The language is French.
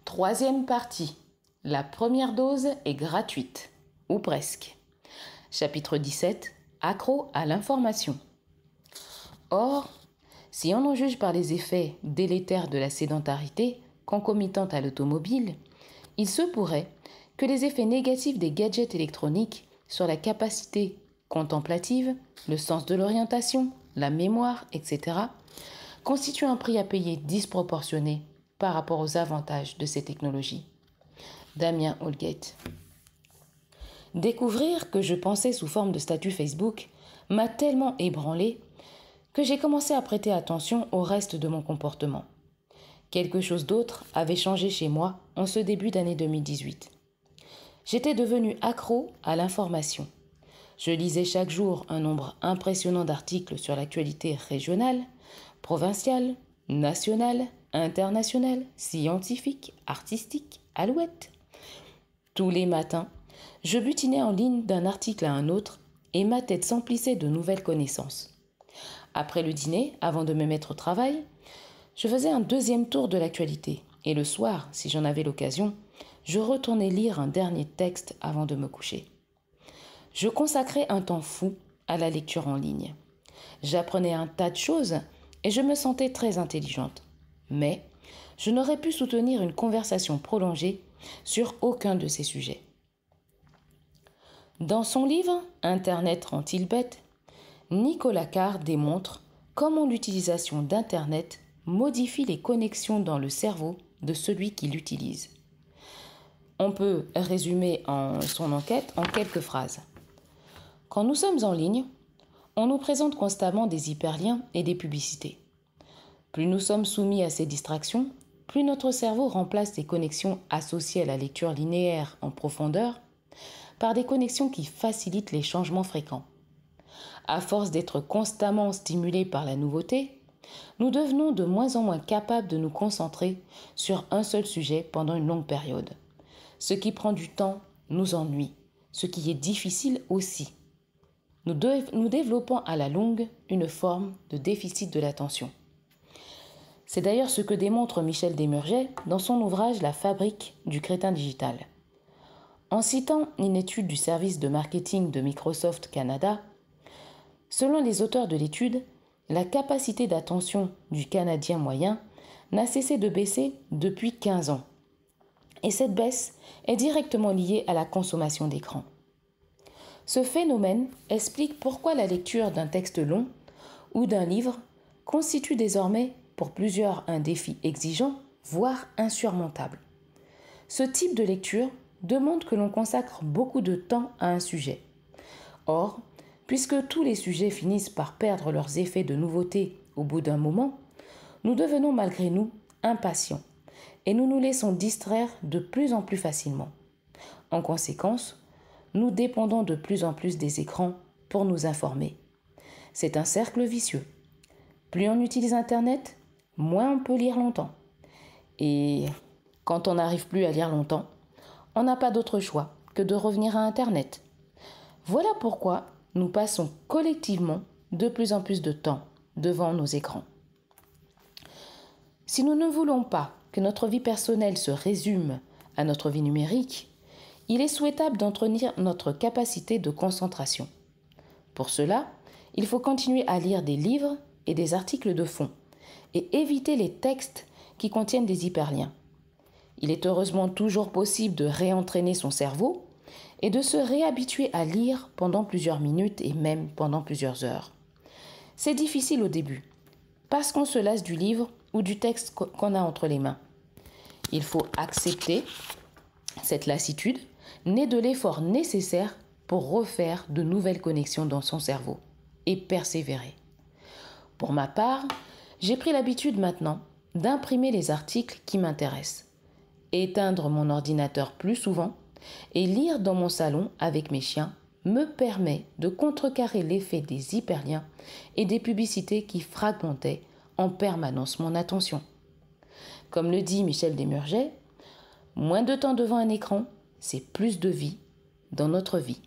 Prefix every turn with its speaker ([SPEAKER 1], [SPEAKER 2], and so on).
[SPEAKER 1] Troisième partie. La première dose est gratuite. Ou presque. Chapitre 17. Accro à l'information. Or, si on en juge par les effets délétères de la sédentarité concomitante à l'automobile, il se pourrait que les effets négatifs des gadgets électroniques sur la capacité contemplative, le sens de l'orientation, la mémoire, etc., constituent un prix à payer disproportionné par rapport aux avantages de ces technologies. Damien Holgate. Découvrir que je pensais sous forme de statut Facebook m'a tellement ébranlé que j'ai commencé à prêter attention au reste de mon comportement. Quelque chose d'autre avait changé chez moi en ce début d'année 2018. J'étais devenu accro à l'information. Je lisais chaque jour un nombre impressionnant d'articles sur l'actualité régionale, provinciale, nationale, internationale, scientifique, artistique, alouette. Tous les matins, je butinais en ligne d'un article à un autre et ma tête s'emplissait de nouvelles connaissances. Après le dîner, avant de me mettre au travail, je faisais un deuxième tour de l'actualité et le soir, si j'en avais l'occasion, je retournais lire un dernier texte avant de me coucher. Je consacrais un temps fou à la lecture en ligne. J'apprenais un tas de choses et je me sentais très intelligente. Mais je n'aurais pu soutenir une conversation prolongée sur aucun de ces sujets. Dans son livre « Internet rend-il bête ?», Nicolas Carr démontre comment l'utilisation d'Internet modifie les connexions dans le cerveau de celui qui l'utilise. On peut résumer son enquête en quelques phrases. Quand nous sommes en ligne, on nous présente constamment des hyperliens et des publicités. Plus nous sommes soumis à ces distractions, plus notre cerveau remplace des connexions associées à la lecture linéaire en profondeur par des connexions qui facilitent les changements fréquents. À force d'être constamment stimulés par la nouveauté, nous devenons de moins en moins capables de nous concentrer sur un seul sujet pendant une longue période. Ce qui prend du temps nous ennuie, ce qui est difficile aussi. Nous développons à la longue une forme de déficit de l'attention. C'est d'ailleurs ce que démontre Michel Desmurget dans son ouvrage « La fabrique du crétin digital ». En citant une étude du service de marketing de Microsoft Canada, selon les auteurs de l'étude, la capacité d'attention du Canadien moyen n'a cessé de baisser depuis 15 ans. Et cette baisse est directement liée à la consommation d'écran. Ce phénomène explique pourquoi la lecture d'un texte long ou d'un livre constitue désormais pour plusieurs un défi exigeant, voire insurmontable. Ce type de lecture demande que l'on consacre beaucoup de temps à un sujet. Or, puisque tous les sujets finissent par perdre leurs effets de nouveauté au bout d'un moment, nous devenons malgré nous impatients et nous nous laissons distraire de plus en plus facilement. En conséquence, nous dépendons de plus en plus des écrans pour nous informer. C'est un cercle vicieux. Plus on utilise Internet, moins on peut lire longtemps. Et quand on n'arrive plus à lire longtemps, on n'a pas d'autre choix que de revenir à Internet. Voilà pourquoi nous passons collectivement de plus en plus de temps devant nos écrans. Si nous ne voulons pas que notre vie personnelle se résume à notre vie numérique, il est souhaitable d'entretenir notre capacité de concentration. Pour cela, il faut continuer à lire des livres et des articles de fond et éviter les textes qui contiennent des hyperliens. Il est heureusement toujours possible de réentraîner son cerveau et de se réhabituer à lire pendant plusieurs minutes et même pendant plusieurs heures. C'est difficile au début, parce qu'on se lasse du livre ou du texte qu'on a entre les mains. Il faut accepter cette lassitude, née de l'effort nécessaire pour refaire de nouvelles connexions dans son cerveau et persévérer. Pour ma part, j'ai pris l'habitude maintenant d'imprimer les articles qui m'intéressent, éteindre mon ordinateur plus souvent et lire dans mon salon avec mes chiens me permet de contrecarrer l'effet des hyperliens et des publicités qui fragmentaient en permanence mon attention. Comme le dit Michel Desmurget, moins de temps devant un écran, c'est plus de vie dans notre vie.